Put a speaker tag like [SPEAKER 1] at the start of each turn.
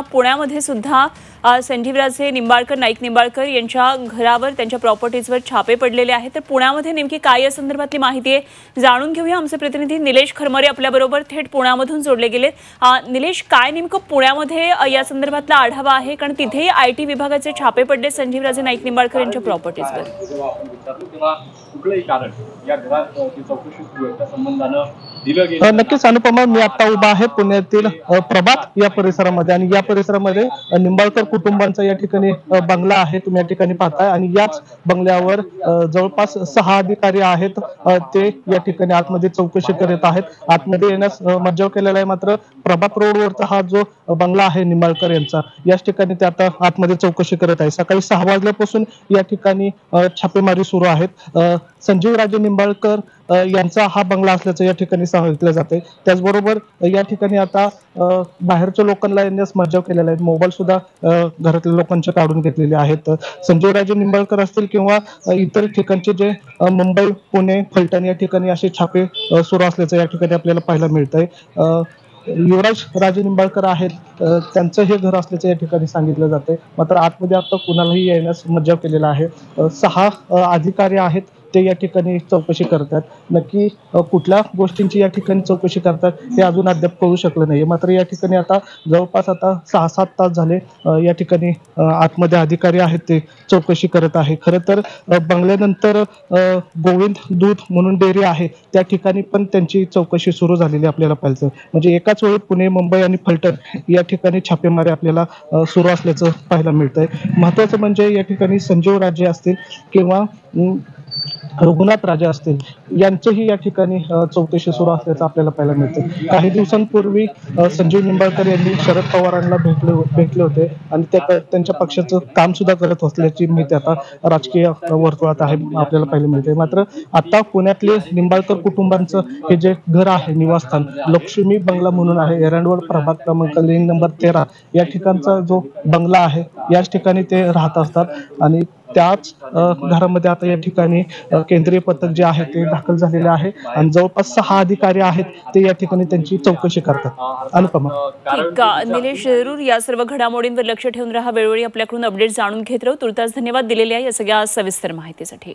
[SPEAKER 1] पुण्यामध्ये सुद्धा संजीवराजे निंबाळकर नाईक निंबाळकर यांच्या घरावर त्यांच्या प्रॉपर्टीजवर छापे पडलेले आहेत। तर पुण्यामध्ये नेमकी काय या संदर्भातली माहिती आहे जाणून घेऊया। आमचे प्रतिनिधी निलेश खरमरे आपल्याबरोबर थेट पुण्यामधून जोडले गेले। निलेश, काय नेमकं पुण्यामध्ये या संदर्भातला आढावा आहे, कारण तिथेही आयटी विभागाचे छापे पडले संजीवराजे नाईक निंबाळकर यांच्या प्रॉपर्टीजवर।
[SPEAKER 2] नक्कीच अनुपमा, मी आता उभा आहे पुण्यातील प्रभात या परिसरामध्ये आणि या परिसरामध्ये निंबाळकर कुटुंबांचा या ठिकाणी बंगला आहे, तुम्ही या ठिकाणी पाहताय। आणि याच बंगल्यावर जवळपास 6 अधिकारी आहेत, ते या ठिकाणी आतमध्ये चौकशी करत आहेत। आतमध्ये येण्यास मज्जाव केलेला आहे, मात्र प्रभात रोडवरचा हा जो बंगला आहे निंबाळकर यांचा, याच ठिकाणी ते आता आतमध्ये चौकशी करत आहे। सकाळी 6 वाजल्यापासून या ठिकाणी छापेमारी सुरू आहेत। संजीवराजे निंबाळकर यांचा हा बंगला असल्याचं या ठिकाणी सांगितलं जाते। त्याचबरोबर या ठिकाणी आता बाहेरच्या लोकांना येण्यास मज्जाव केलेला आहे। मोबाईल सुद्धा घरातल्या लोकांचे काढून घेतलेले आहेत। संजीवराजे निंबाळकर असतील किंवा इतर ठिकाणचे जे मुंबई, पुणे, फलटण या ठिकाणी असे छापे सुरू असल्याचं या ठिकाणी आपल्याला पाहायला मिळतंय। युवराज राजे निंबाळकर आहेत, त्यांचं हे घर असल्याचं या ठिकाणी सांगितलं जाते। मात्र आतमध्ये आता कुणालाही येण्यास मज्जाव केलेला आहे। 6 अधिकारी आहेत, ते या ठिकाणी चौकशी करतात। नक्की कुठल्या गोष्टींची या ठिकाणी चौकशी करतात हे अजून अद्याप कळू शकलं नाही। मात्र या ठिकाणी आता जवळपास आता 6-7 तास झाले या ठिकाणी आतमध्ये अधिकारी आहेत, ते चौकशी करत आहे। खरं तर बंगल्यानंतर गोविंद दूध म्हणून डेअरी आहे, त्या ठिकाणी पण त्यांची चौकशी सुरू झालेली आपल्याला पाहायचं। म्हणजे एकाच वेळी पुणे, मुंबई आणि फलटण या ठिकाणी छापेमारी आपल्याला सुरू असल्याचं पाहायला मिळतंय। महत्वाचं म्हणजे या ठिकाणी संजीवराजे असतील किंवा रघुनाथ राजे असतील, यांचीही या ठिकाणी चौकशी सुरू असल्याचं आपल्याला पाहायला मिळतं। काही दिवसांपूर्वी संजीव निंबाळकर यांनी शरद पवारांना भेटले होते आणि त्यांच्या पक्षाचं काम सुद्धा करत असल्याची माहिती आता राजकीय वर्तुळात आहे, आपल्याला पाहायला मिळते। मात्र आता पुण्यातले निंबाळकर कुटुंबांचं हे जे घर आहे, निवासस्थान लक्ष्मी बंगला म्हणून आहे, एरंडवड प्रभाग क्रमांक लेन नंबर 13 या ठिकाणचा जो बंगला आहे, याच ठिकाणी ते राहत असतात। आणि त्याच घरामध्ये आता या ठिकाणी केंद्रीय पथक जे आहे ते दाखल झालेले आहे आणि जवळपास 6 अधिकारी आहेत, ते या ठिकाणी त्यांची चौकशी करतात। अनुपमा,
[SPEAKER 1] ठीक आहे निलेश, जरूर या सर्व घडामोडींवर लक्ष ठेवून राहा, वेळोवेळी आपल्याकडून अपडेट जाणून घेत राहू। तुर्तास धन्यवाद दिलेल्या या सगळ्या सविस्तर माहितीसाठी।